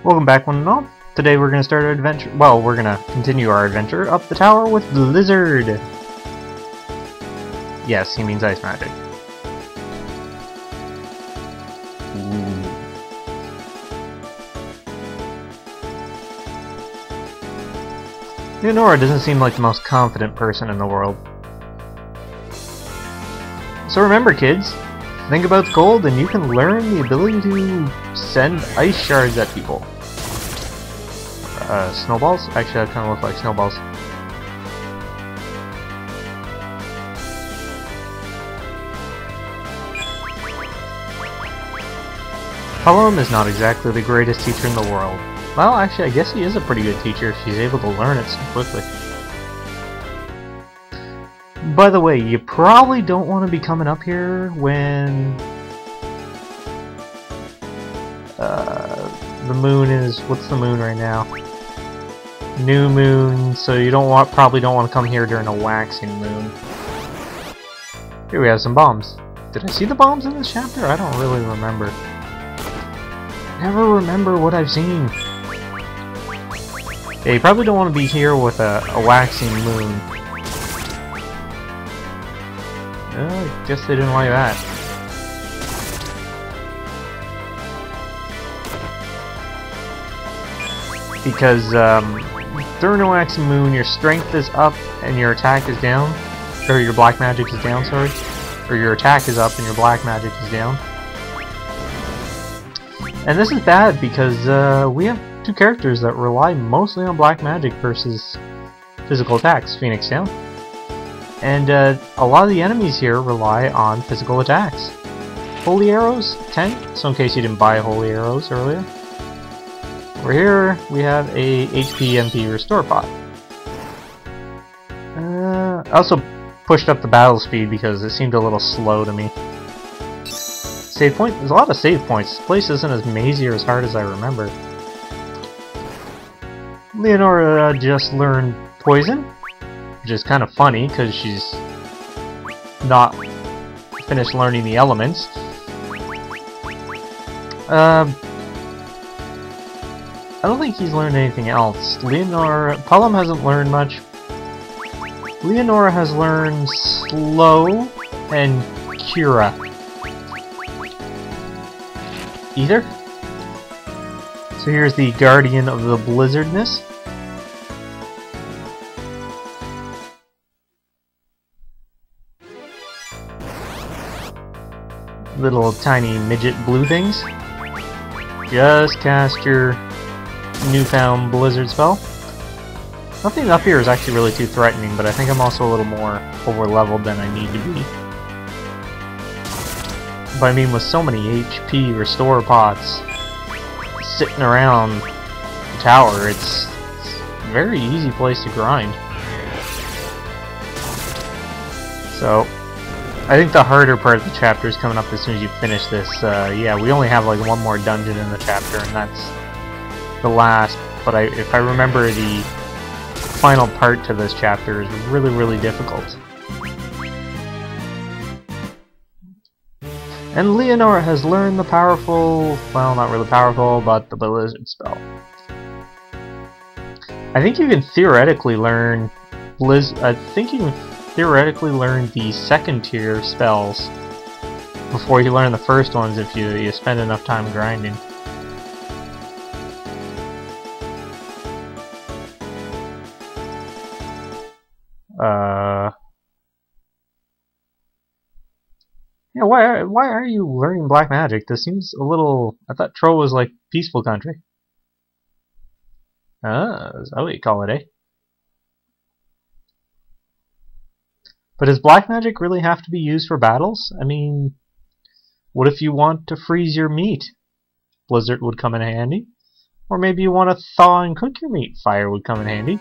Welcome back, one and all. Today we're going to start our adventure. Well, we're going to continue our adventure up the tower with Blizzard. Yes, he means ice magic. Ooh. Leonora doesn't seem like the most confident person in the world. So remember, kids, think about gold and you can learn the ability to send ice shards at people. Snowballs? Actually, that kind of look like snowballs. Palom is not exactly the greatest teacher in the world. Well, actually, I guess he is a pretty good teacher if she's able to learn it so quickly. By the way, you probably don't want to be coming up here when the moon is... what's the moon right now? New moon, so you probably don't want to come here during a waxing moon. Here we have some bombs. Did I see the bombs in this chapter? I don't really remember. Never remember what I've seen. Yeah, you probably don't want to be here with a waxing moon. I guess they didn't like that. Because during a waxing moon, your strength is up and your attack is down, or your black magic is down. Sorry, or your attack is up and your black magic is down. And this is bad because we have two characters that rely mostly on black magic versus physical attacks. Phoenix down. And a lot of the enemies here rely on physical attacks. Holy arrows, 10, so in case you didn't buy holy arrows earlier. Over here, we have a HP MP restore pot. I also pushed up the battle speed because it seemed a little slow to me. Save point? There's a lot of save points. This place isn't as mazy or as hard as I remember. Leonora just learned poison, which is kind of funny because she's not finished learning the elements. I don't think he's learned anything else. Palom hasn't learned much. Leonora has learned slow and cura. Either? So here's the Guardian of the Blizzardness. Little tiny midget blue things. Just cast your newfound blizzard spell. Nothing up here is actually really too threatening, but I think I'm also a little more over-leveled than I need to be. But I mean, with so many HP restore pots sitting around the tower, it's a very easy place to grind. So, I think the harder part of the chapter is coming up as soon as you finish this. Yeah, we only have like one more dungeon in the chapter, and that's the last. But if I remember, the final part to this chapter is really, really difficult. And Leonora has learned the powerful, well, not really powerful, but the Blizzard spell. I think you can theoretically learn the second tier spells before you learn the first ones if you spend enough time grinding. Yeah, why are you learning black magic? This seems a little... I thought Troia was like peaceful country. Is that what you call it, eh? But does black magic really have to be used for battles? I mean, what if you want to freeze your meat? Blizzard would come in handy. Or maybe you want to thaw and cook your meat. Fire would come in handy.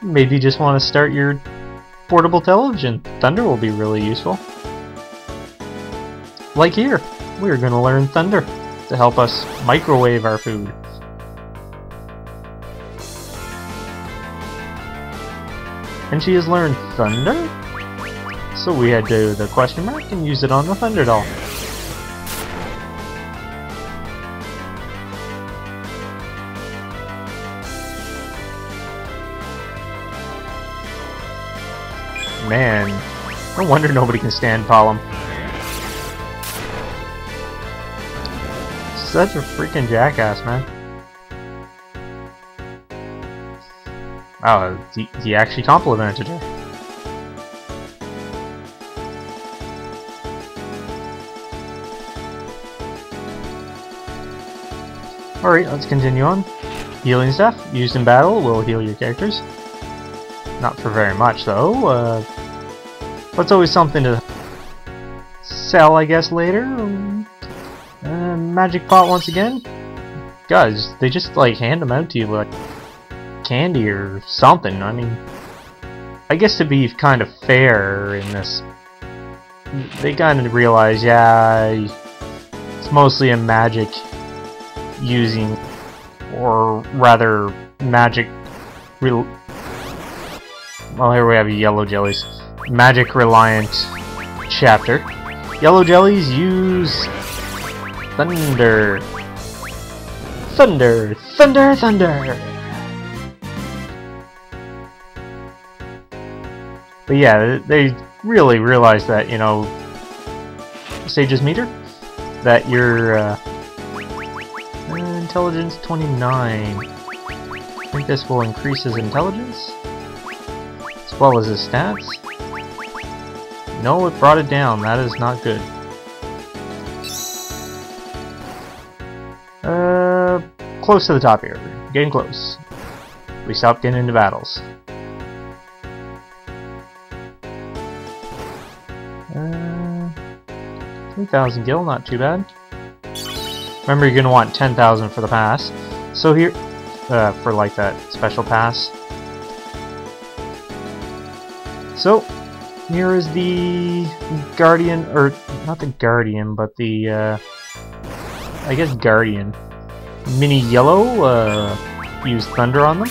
Maybe you just want to start your portable television. Thunder will be really useful. Like here, we're going to learn thunder to help us microwave our food. And she has learned thunder? So we had to do the question mark and use it on the thunder doll. Man, no wonder nobody can stand Palom. Such a freaking jackass, man. Wow, he actually complimented her. Alright, let's continue on. Healing stuff, used in battle, will heal your characters. Not for very much, though. But it's always something to sell, I guess, later. Magic pot once again. Guys, they just, like, hand them out to you like candy or something. I mean, I guess to be kind of fair in this, they kind of realize, yeah, it's mostly a magic using, or rather magic well, here we have yellow jellies. Magic reliant chapter. Yellow jellies use thunder. Thunder, thunder, thunder. But yeah, they really realize that, you know, Sage's meter, that your intelligence 29. I think this will increase his intelligence as well as his stats. No, it brought it down. That is not good. Close to the top here. Getting close. We stopped getting into battles. 3,000 gil, not too bad. Remember, you're gonna want 10,000 for the pass. So here, for like that special pass. So here is the Guardian, or not the Guardian, but the I guess Guardian. Mini yellow. Use thunder on them.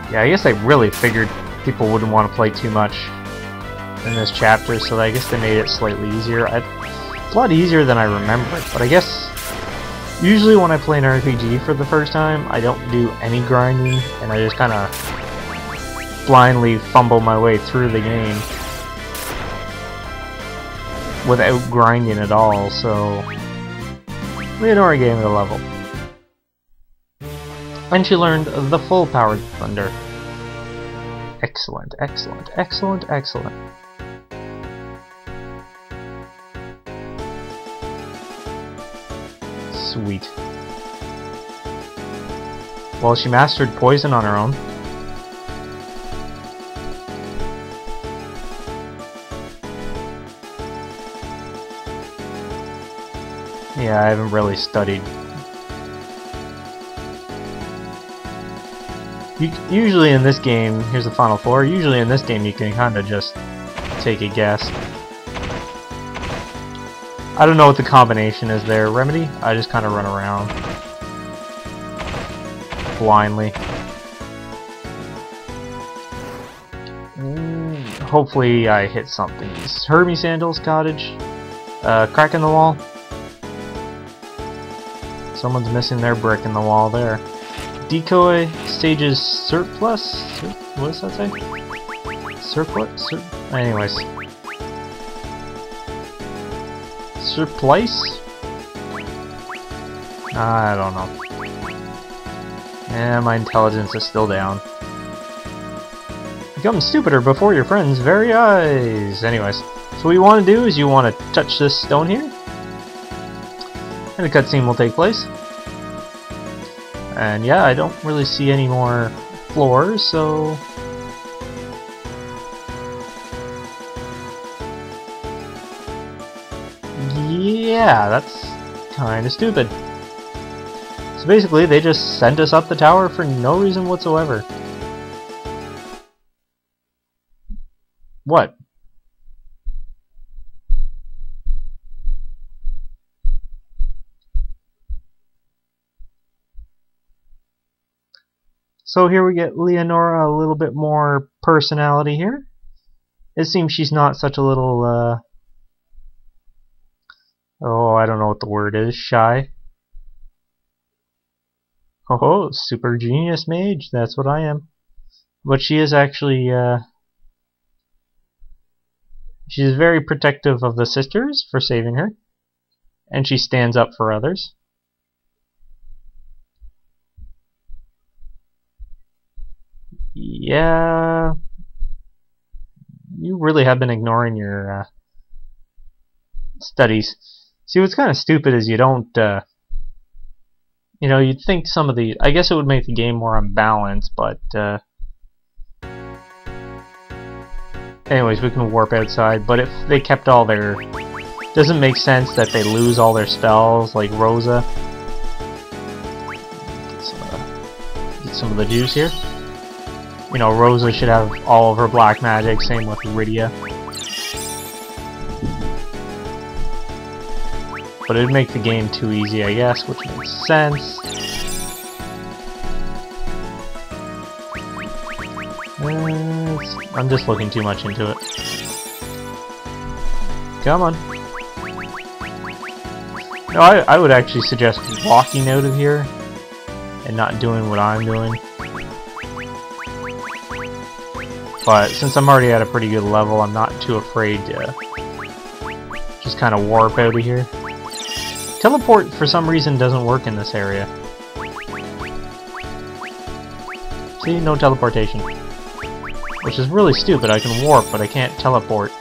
Yeah, I guess I really figured people wouldn't want to play too much in this chapter, so I guess they made it slightly easier. It's a lot easier than I remember, but I guess usually when I play an RPG for the first time, I don't do any grinding, and I just kind of blindly fumble my way through the game without grinding at all, so Leonora gave me the level. And she learned the full powered thunder. Excellent, excellent, excellent, excellent. Sweet. Well, she mastered poison on her own. Yeah, I haven't really studied. Usually in this game, here's the final four, usually in this game you can kind of just take a guess. I don't know what the combination is there. Remedy? I just kind of run around blindly. Hopefully I hit something. Hermie Sandals Cottage. Crack in the wall. Someone's missing their brick in the wall there. Decoy, Sage's surplus? What does that say? Surplus? Anyways. Surplice? I don't know. Yeah, my intelligence is still down. Become stupider before your friend's very eyes. Anyways, so what you want to do is you want to touch this stone here. And a cutscene will take place. And yeah, I don't really see any more floors, so... yeah, that's kinda stupid. So basically, they just sent us up the tower for no reason whatsoever. What? So here we get Leonora a little bit more personality here. It seems she's not such a little, oh, I don't know what the word is, shy. Oh, super genius mage. That's what I am. But she is actually, she's very protective of the sisters for saving her. And she stands up for others. Yeah. You really have been ignoring your studies. See, what's kind of stupid is you don't, you know, you'd think some of the... I guess it would make the game more unbalanced, but, anyways, we can warp outside, but if they kept all their... Doesn't make sense that they lose all their spells, like Rosa. Get some of the juice here. You know, Rosa should have all of her black magic, same with Rydia. But it'd make the game too easy, I guess, which makes sense. I'm just looking too much into it. Come on. No, I would actually suggest walking out of here and not doing what I'm doing. But since I'm already at a pretty good level, I'm not too afraid to just kind of warp out of here. Teleport, for some reason, doesn't work in this area. See? No teleportation. Which is really stupid. I can warp, but I can't teleport.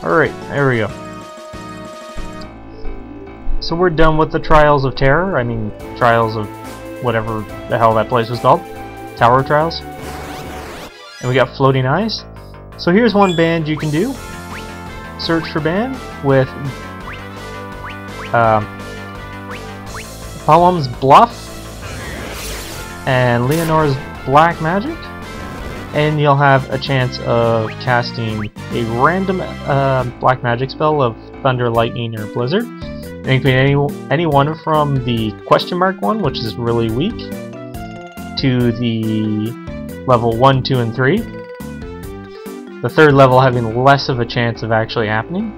Alright, there we go. So we're done with the Trials of Terror. I mean, Trials of whatever the hell that place was called. Tower Trials. And we got Floating Eyes. So here's one band you can do. Search for band with Palom's Bluff and Leonora's Black Magic. And you'll have a chance of casting a random black magic spell of Thunder, Lightning, or Blizzard. And it can be any one from the question mark one, which is really weak, to the level 1, 2, and 3. The third level having less of a chance of actually happening.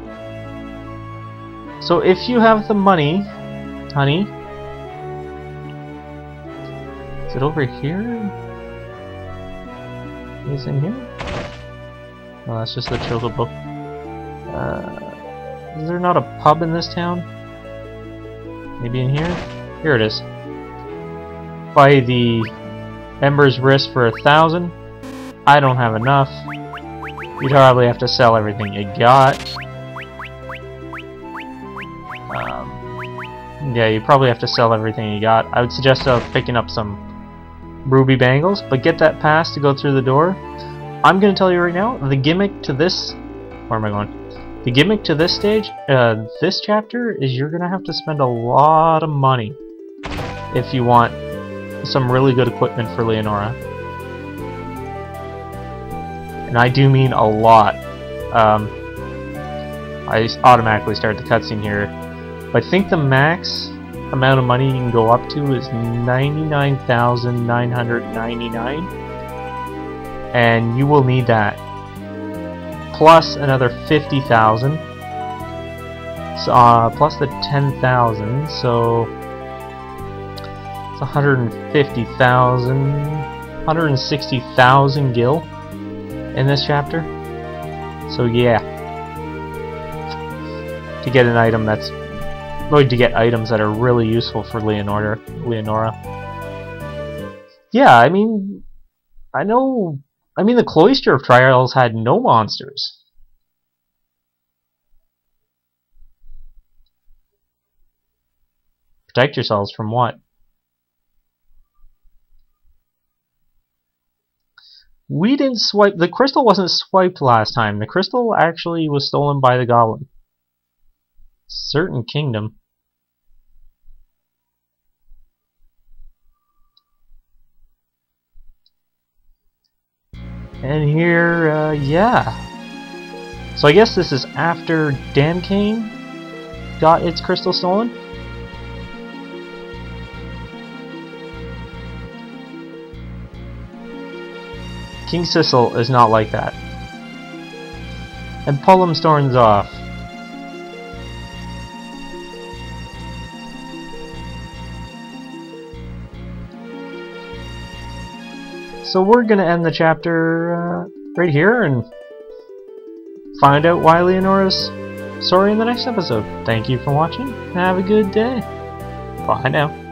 So if you have the money, honey... Is it over here? Is in here? Oh, that's just the Chocobo. Is there not a pub in this town? Maybe in here? Here it is. Buy the Ember's Wrist for 1,000. I don't have enough. You'd probably have to sell everything you got. Yeah, you probably have to sell everything you got. I would suggest picking up some ruby bangles, but get that pass to go through the door. I'm going to tell you right now, the gimmick to this... Where am I going? The gimmick to this stage, this chapter, is you're going to have to spend a lot of money if you want some really good equipment for Leonora. And I do mean a lot. I automatically start the cutscene here. But I think the max amount of money you can go up to is 99,999, and you will need that plus another 50,000, plus the 10,000, so it's 150,000, 160,000 gil in this chapter. So yeah, to get an item that's going to get items that are really useful for Leonora. Yeah, I mean, the Cloister of Trials had no monsters. Protect yourselves from what? We didn't swipe. The crystal wasn't swiped last time. The crystal actually was stolen by the goblin. Certain kingdom. And here, yeah. So I guess this is after Damcane got its crystal stolen. King Sissel is not like that. And Palom storms off. So we're gonna end the chapter right here and find out why Leonora's sorry in the next episode. Thank you for watching. Have a good day. Bye now.